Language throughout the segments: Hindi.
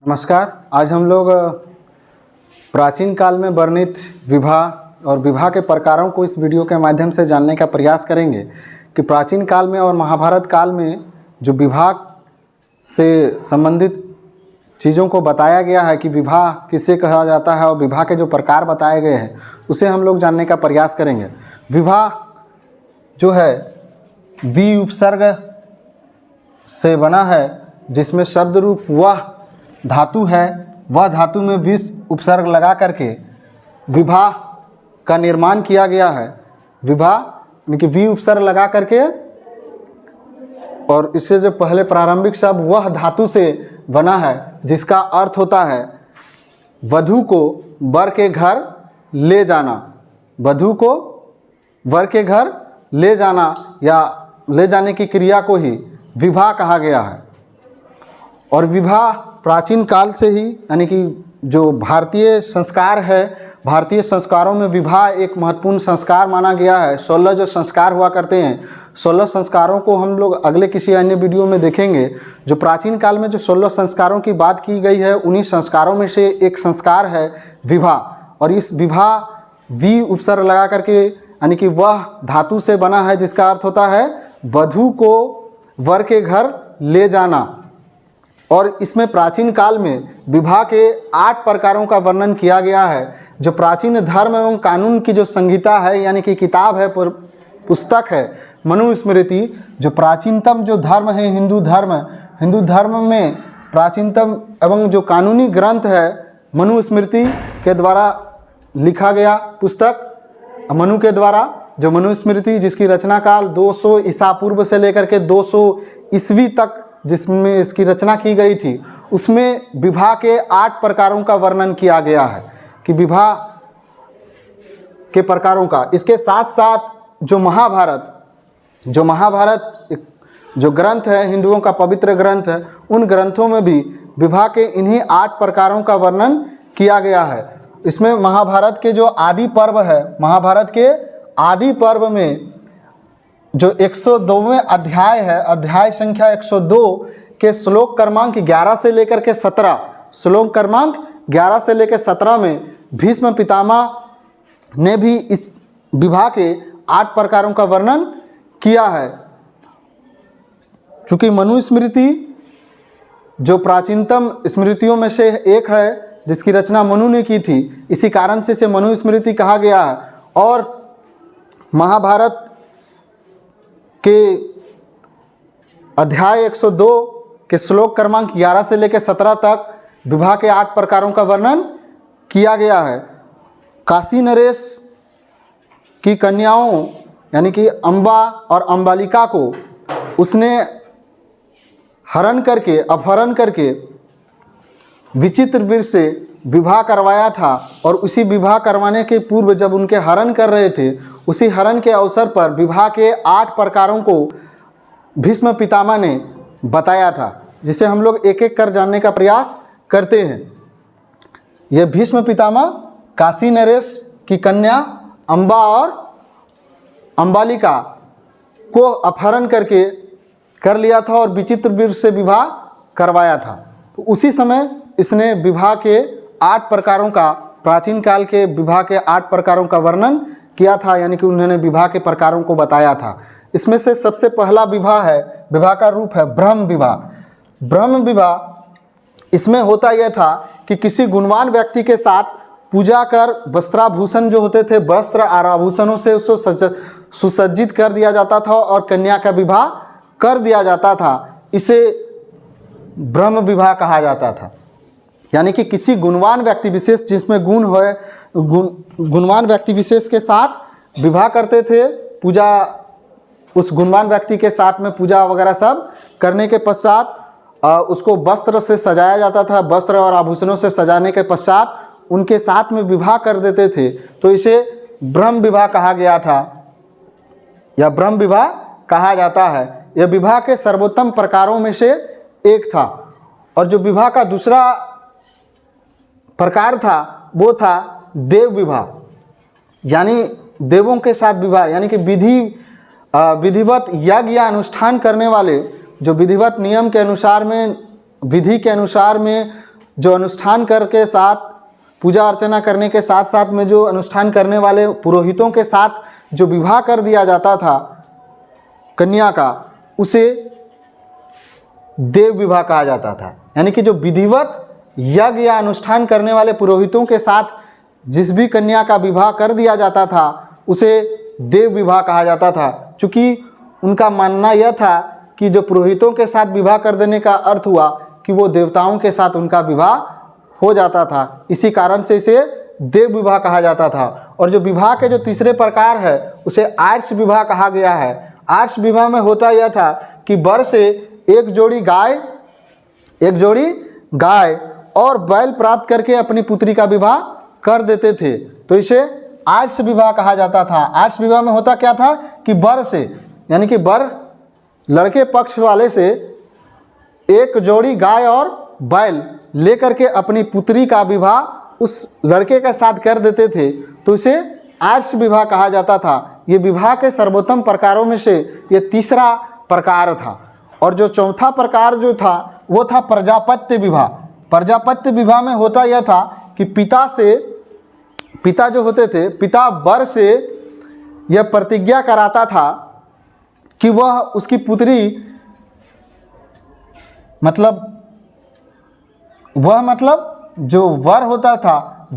नमस्कार। आज हम लोग प्राचीन काल में वर्णित विवाह और विवाह के प्रकारों को इस वीडियो के माध्यम से जानने का प्रयास करेंगे कि प्राचीन काल में और महाभारत काल में जो विवाह से संबंधित चीज़ों को बताया गया है कि विवाह किसे कहा जाता है और विवाह के जो प्रकार बताए गए हैं उसे हम लोग जानने का प्रयास करेंगे। विवाह जो है वि उपसर्ग से बना है, जिसमें शब्द रूप वह धातु है। वह धातु में विस उपसर्ग लगा करके विवाह का निर्माण किया गया है। विवाह यानी कि वि उपसर्ग लगा करके, और इससे जो पहले प्रारंभिक शब्द वह धातु से बना है, जिसका अर्थ होता है वधू को वर के घर ले जाना। वधू को वर के घर ले जाना या ले जाने की क्रिया को ही विवाह कहा गया है। और विवाह प्राचीन काल से ही, यानी कि जो भारतीय संस्कार है, भारतीय संस्कारों में विवाह एक महत्वपूर्ण संस्कार माना गया है। 16 जो संस्कार हुआ करते हैं, 16 संस्कारों को हम लोग अगले किसी अन्य वीडियो में देखेंगे। जो प्राचीन काल में जो 16 संस्कारों की बात की गई है, उन्हीं संस्कारों में से एक संस्कार है विवाह। और इस विवाह वि उपसर्ग लगा करके, यानी कि वह धातु से बना है, जिसका अर्थ होता है वधू को वर के घर ले जाना। और इसमें प्राचीन काल में विवाह के 8 प्रकारों का वर्णन किया गया है। जो प्राचीन धर्म एवं कानून की जो संहिता है, यानी कि किताब है, पुस्तक है मनुस्मृति, जो प्राचीनतम जो धर्म है हिंदू धर्म में प्राचीनतम एवं जो कानूनी ग्रंथ है मनुस्मृति के द्वारा लिखा गया पुस्तक, मनु के द्वारा जो मनुस्मृति, जिसकी रचना काल 200 ईसा पूर्व से लेकर के 200 ईस्वी तक जिसमें इसकी रचना की गई थी, उसमें विवाह के 8 प्रकारों का वर्णन किया गया है कि विवाह के प्रकारों का। इसके साथ साथ जो महाभारत जो ग्रंथ है, हिंदुओं का पवित्र ग्रंथ है, उन ग्रंथों में भी विवाह के इन्हीं 8 प्रकारों का वर्णन किया गया है। इसमें महाभारत के जो आदि पर्व है, महाभारत के आदि पर्व में जो 102वें अध्याय है, अध्याय संख्या 102 के श्लोक क्रमांक 11 से लेकर के 17, श्लोक क्रमांक 11 से लेकर 17 में भीष्म पितामह ने भी इस विवाह के 8 प्रकारों का वर्णन किया है। चूँकि मनुस्मृति जो प्राचीनतम स्मृतियों में से एक है, जिसकी रचना मनु ने की थी, इसी कारण से इसे मनुस्मृति कहा गया है। और महाभारत के अध्याय 102 के श्लोक क्रमांक 11 से लेकर 17 तक विवाह के 8 प्रकारों का वर्णन किया गया है। काशी नरेश की कन्याओं यानी कि अम्बा और अम्बालिका को उसने अपहरण करके विचित्रवीर से विवाह करवाया था। और उसी विवाह करवाने के पूर्व जब उनके हरण कर रहे थे, उसी हरण के अवसर पर विवाह के 8 प्रकारों को भीष्म पितामह ने बताया था, जिसे हम लोग एक एक कर जानने का प्रयास करते हैं। यह भीष्म पितामह काशी नरेश की कन्या अम्बा और अम्बालिका को अपहरण करके कर लिया था और विचित्रवीर से विवाह करवाया था। तो उसी समय इसने विवाह के 8 प्रकारों का, प्राचीन काल के विवाह के 8 प्रकारों का वर्णन किया था, यानी कि उन्होंने विवाह के प्रकारों को बताया था। इसमें से सबसे पहला विवाह है, विवाह का रूप है ब्रह्म विवाह। ब्रह्म विवाह इसमें होता यह था कि किसी गुणवान व्यक्ति के साथ पूजा कर वस्त्राभूषण जो होते थे, वस्त्र और आभूषणों से उसको सुसज्जित कर दिया जाता था और कन्या का विवाह कर दिया जाता था। इसे ब्रह्म विवाह कहा जाता था। यानी कि किसी गुणवान व्यक्ति विशेष, जिसमें गुण हो, गुणवान व्यक्ति विशेष के साथ विवाह करते थे। पूजा उस गुणवान व्यक्ति के साथ में पूजा वगैरह सब करने के पश्चात उसको वस्त्र से सजाया जाता था। वस्त्र और आभूषणों से सजाने के पश्चात उनके साथ में विवाह कर देते थे। तो इसे ब्रह्म विवाह कहा गया था या ब्रह्म विवाह कहा जाता है। यह विवाह के सर्वोत्तम प्रकारों में से एक था। और जो विवाह का दूसरा प्रकार था वो था देव विवाह, यानी देवों के साथ विवाह, यानी कि विधिवत यज्ञ या अनुष्ठान करने वाले, जो विधिवत नियम के अनुसार में, विधि के अनुसार में जो अनुष्ठान करके साथ पूजा अर्चना करने के साथ साथ में जो अनुष्ठान करने वाले पुरोहितों के साथ जो विवाह कर दिया जाता था कन्या का, उसे देव विवाह कहा जाता था। यानी कि जो विधिवत यज्ञ या अनुष्ठान करने वाले पुरोहितों के साथ जिस भी कन्या का विवाह कर दिया जाता था उसे देव विवाह कहा जाता था। चूँकि उनका मानना यह था कि जो पुरोहितों के साथ विवाह कर देने का अर्थ हुआ कि वो देवताओं के साथ उनका विवाह हो जाता था, इसी कारण से इसे देव विवाह कहा जाता था। और जो विवाह के जो तीसरे प्रकार है उसे आर्ष विवाह कहा गया है। आर्ष विवाह में होता यह था कि वर से एक जोड़ी गाय और बैल प्राप्त करके अपनी पुत्री का विवाह कर देते थे, तो इसे आर्ष विवाह कहा जाता था। आर्ष विवाह में होता क्या था कि वर से यानी कि वर लड़के पक्ष वाले से एक जोड़ी गाय और बैल लेकर के अपनी पुत्री का विवाह उस लड़के के साथ कर देते थे, तो इसे आर्ष विवाह कहा जाता था। ये विवाह के सर्वोत्तम प्रकारों में से ये तीसरा प्रकार था। और जो चौथा प्रकार जो था वो था प्रजापत्य विवाह। प्रजापत्य विवाह में होता यह था कि पिता जो होते थे, पिता वर से यह प्रतिज्ञा कराता था कि वह उसकी पुत्री मतलब जो वर होता था,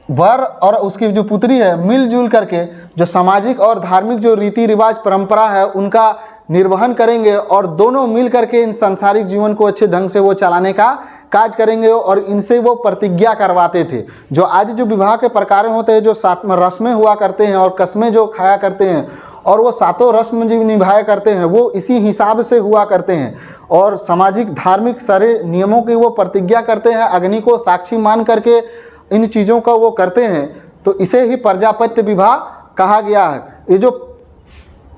वर और उसकी जो पुत्री है मिलजुल करके जो सामाजिक और धार्मिक जो रीति रिवाज परंपरा है उनका निर्वहन करेंगे और दोनों मिल करके इन सांसारिक जीवन को अच्छे ढंग से वो चलाने का काज करेंगे। और इनसे वो प्रतिज्ञा करवाते थे। जो आज जो विवाह के प्रकार होते हैं, जो सात रस्में हुआ करते हैं और कस्में जो खाया करते हैं और वो सातों रस्म जो निभाया करते हैं वो इसी हिसाब से हुआ करते हैं। और सामाजिक धार्मिक सारे नियमों की वो प्रतिज्ञा करते हैं, अग्नि को साक्षी मान करके इन चीज़ों का वो करते हैं, तो इसे ही प्रजापत्य विवाह कहा गया है। ये जो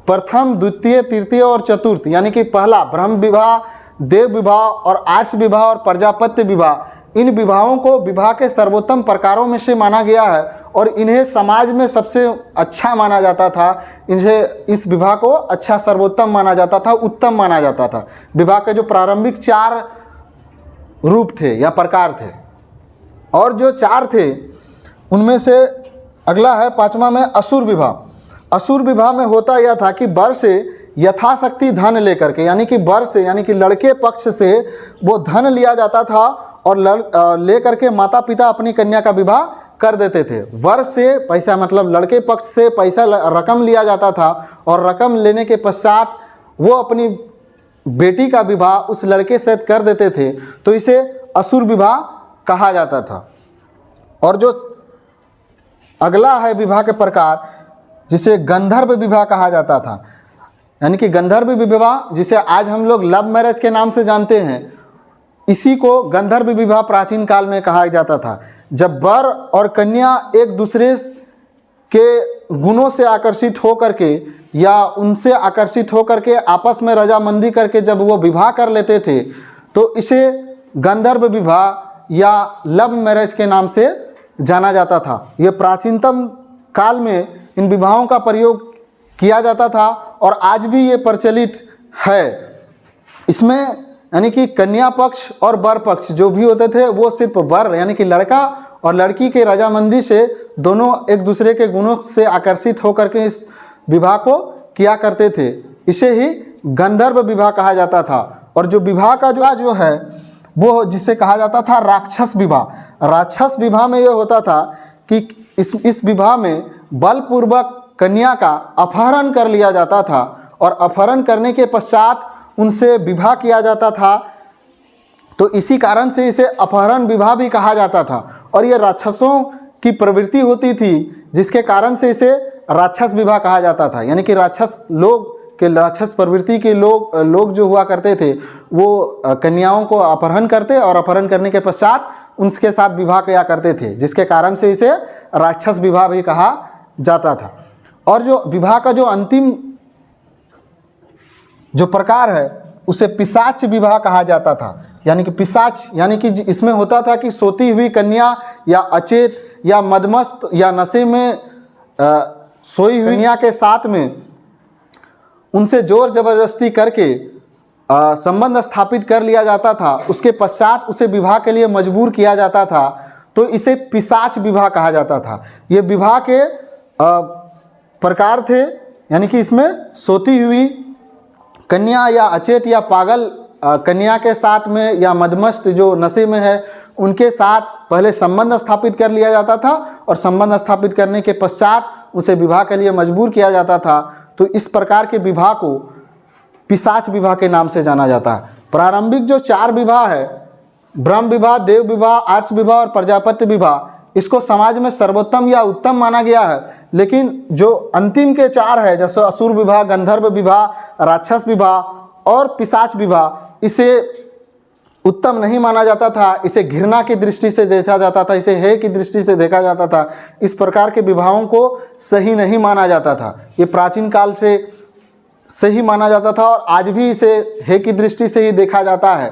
प्रथम, द्वितीय, तृतीय और चतुर्थ यानी कि पहला ब्रह्म विवाह, देव विवाह और आर्ष विवाह और प्रजापत्य विवाह, इन विवाहों को विवाह के सर्वोत्तम प्रकारों में से माना गया है और इन्हें समाज में सबसे अच्छा माना जाता था। इस विवाह को अच्छा, सर्वोत्तम माना जाता था, उत्तम माना जाता था। विवाह के जो प्रारंभिक 4 रूप थे या प्रकार थे, और जो 4 थे उनमें से अगला है 5वां में असुर विवाह। असुर विवाह में होता यह था कि वर से यथाशक्ति धन लेकर के, यानी कि वर से यानी कि लड़के पक्ष से वो धन लिया जाता था और लेकर के माता पिता अपनी कन्या का विवाह कर देते थे। वर से पैसा मतलब लड़के पक्ष से पैसा रकम लिया जाता था और रकम लेने के पश्चात वो अपनी बेटी का विवाह उस लड़के से कर देते थे, तो इसे असुर विवाह कहा जाता था। और जो अगला है विवाह के प्रकार जिसे गंधर्व विवाह कहा जाता था, यानी कि गंधर्व विवाह जिसे आज हम लोग लव मैरिज के नाम से जानते हैं, इसी को गंधर्व विवाह प्राचीन काल में कहा जाता था। जब वर और कन्या एक दूसरे के गुणों से आकर्षित होकर के या उनसे आकर्षित होकर के आपस में रजामंदी करके जब वो विवाह कर लेते थे, तो इसे गंधर्व विवाह या लव मैरिज के नाम से जाना जाता था। ये प्राचीनतम काल में इन विवाहों का प्रयोग किया जाता था और आज भी ये प्रचलित है। इसमें यानी कि कन्या पक्ष और वर पक्ष जो भी होते थे वो सिर्फ वर यानी कि लड़का और लड़की के रजामंदी से दोनों एक दूसरे के गुणों से आकर्षित होकर के इस विवाह को किया करते थे। इसे ही गंधर्व विवाह कहा जाता था। और जो विवाह का जो है वो जिसे कहा जाता था राक्षस विवाह। राक्षस विवाह में यह होता था कि इस विवाह में बलपूर्वक कन्या का अपहरण कर लिया जाता था और अपहरण करने के पश्चात उनसे विवाह किया जाता था, तो इसी कारण से इसे अपहरण विवाह भी कहा जाता था। और ये राक्षसों की प्रवृत्ति होती थी जिसके कारण से इसे राक्षस विवाह कहा जाता था। यानी कि राक्षस प्रवृत्ति के लोग जो हुआ करते थे वो कन्याओं को अपहरण करते और अपहरण करने के पश्चात उनके साथ विवाह किया करते थे, जिसके कारण से इसे राक्षस विवाह भी कहा जाता था। और जो विवाह का जो अंतिम जो प्रकार है उसे पिशाच विवाह कहा जाता था। यानी कि पिशाच यानी कि इसमें होता था कि सोती हुई कन्या या अचेत या मदमस्त या नशे में सोई हुई कन्या के साथ में उनसे जोर जबरदस्ती करके संबंध स्थापित कर लिया जाता था, उसके पश्चात उसे विवाह के लिए मजबूर किया जाता था, तो इसे पिशाच विवाह कहा जाता था। ये विवाह के प्रकार थे, यानी कि इसमें सोती हुई कन्या या अचेत या पागल कन्या के साथ में या मदमस्त जो नशे में है उनके साथ पहले संबंध स्थापित कर लिया जाता था और संबंध स्थापित करने के पश्चात उसे विवाह के लिए मजबूर किया जाता था। तो इस प्रकार के विवाह को पिशाच विवाह के नाम से जाना जाता है। प्रारंभिक जो 4 विवाह है, ब्रह्म विवाह, देव विवाह, आर्ष विवाह और प्रजापत्य विवाह, इसको समाज में सर्वोत्तम या उत्तम माना गया है। लेकिन जो अंतिम के 4 है, जैसे असुर विवाह, गंधर्व विवाह, राक्षस विवाह और पिशाच विवाह, इसे उत्तम नहीं माना जाता था। इसे घृणा की दृष्टि से देखा जाता था, इसे हेय की दृष्टि से देखा जाता था। इस प्रकार के विवाहों को सही नहीं माना जाता था। ये प्राचीन काल से सही माना जाता था और आज भी इसे हेय की दृष्टि से ही देखा जाता है।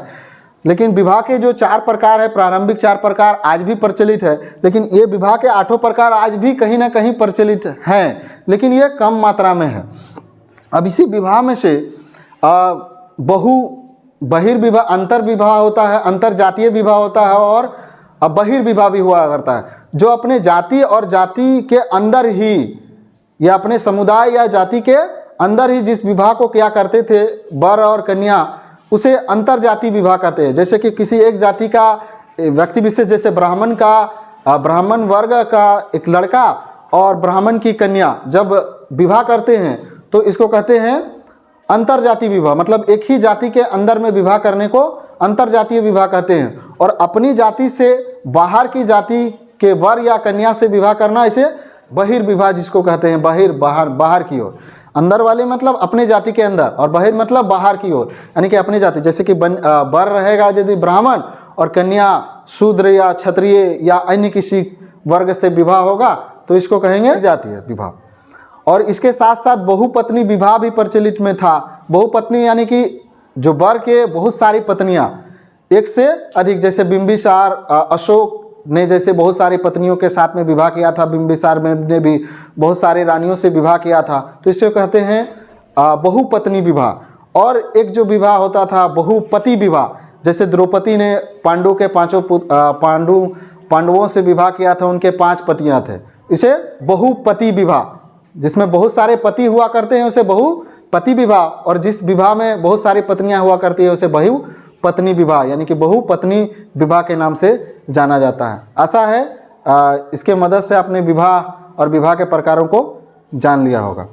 लेकिन विवाह के जो 4 प्रकार है, प्रारंभिक 4 प्रकार आज भी प्रचलित है, लेकिन ये विवाह के 8 प्रकार आज भी कहीं ना कहीं प्रचलित हैं, लेकिन ये कम मात्रा में है। अब इसी विवाह में से बहिर्विवाह, अंतर विवाह होता है, अंतर जातीय विवाह होता है और बहिर्विवाह भी हुआ करता है। जो अपने जाति और जाति के अंदर ही या अपने समुदाय या जाति के अंदर ही जिस विवाह को क्या करते थे वर और कन्या, उसे अंतर जाति विवाह कहते हैं। जैसे कि किसी एक जाति का व्यक्ति विशेष, जैसे ब्राह्मण वर्ग का एक लड़का और ब्राह्मण की कन्या जब विवाह करते हैं तो इसको कहते हैं अंतर जाति विवाह। मतलब एक ही जाति के अंदर में विवाह करने को अंतर जातीय विवाह कहते हैं। और अपनी जाति से बाहर की जाति के वर या कन्या से विवाह करना, इसे बहिर्विवाह जिसको कहते हैं। बाहर की ओर, अंदर वाले मतलब अपने जाति के अंदर और बहिर मतलब बाहर की ओर, यानी कि अपनी जाति। जैसे कि वर रहेगा यदि ब्राह्मण और कन्या शूद्र या क्षत्रिय या अन्य किसी वर्ग से विवाह होगा तो इसको कहेंगे जातीय विवाह। और इसके साथ साथ बहुपत्नी विवाह भी प्रचलित में था। बहुपत्नी यानी कि जो वर के बहुत सारी पत्नियां, एक से अधिक, जैसे बिंबिसार, अशोक ने जैसे बहुत सारी पत्नियों के साथ में विवाह किया था, बिंबिसार ने भी बहुत सारी रानियों से विवाह किया था, तो इसे कहते हैं बहुपत्नी विवाह। और एक जो विवाह होता था बहुपति विवाह, जैसे द्रौपदी ने पांडु के पांडवों से विवाह किया था, उनके 5 पतियां थे, इसे बहुपति विवाह। जिसमें बहुत सारे पति हुआ करते हैं उसे बहुपति विवाह, और जिस विवाह में बहुत सारी पत्नियां हुआ करती है उसे बहुपत्नी विवाह, यानी कि बहुपत्नी विवाह के नाम से जाना जाता है। आशा है इसके मदद से आपने विवाह और विवाह के प्रकारों को जान लिया होगा।